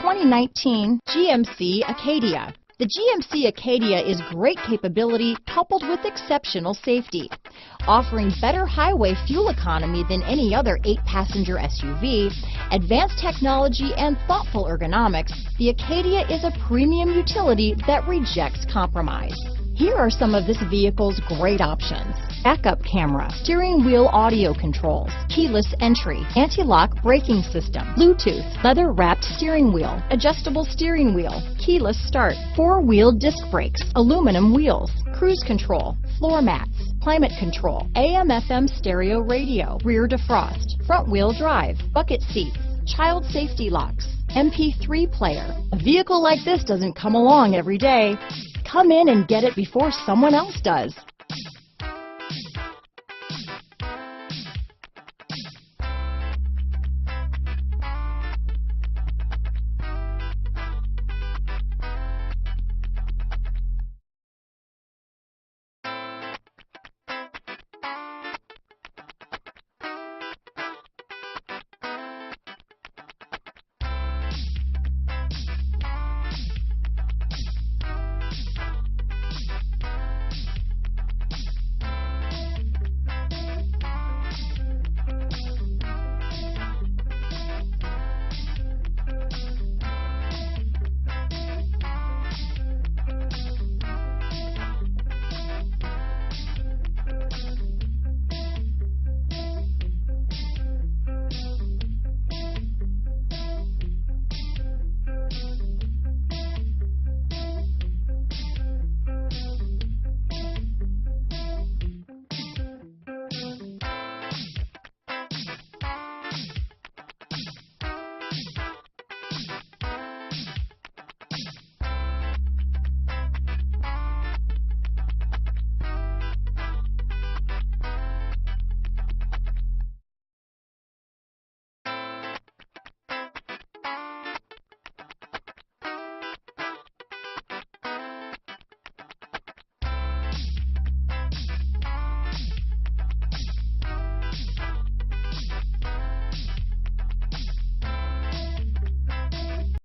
2019 GMC Acadia. The GMC Acadia is great capability coupled with exceptional safety. Offering better highway fuel economy than any other 8-passenger SUV, advanced technology and thoughtful ergonomics, the Acadia is a premium utility that rejects compromise. Here are some of this vehicle's great options: backup camera, steering wheel audio controls, keyless entry, anti-lock braking system, Bluetooth, leather-wrapped steering wheel, adjustable steering wheel, keyless start, 4-wheel disc brakes, aluminum wheels, cruise control, floor mats, climate control, AM/FM stereo radio, rear defrost, front-wheel drive, bucket seats, child safety locks, MP3 player. A vehicle like this doesn't come along every day. Come in and get it before someone else does.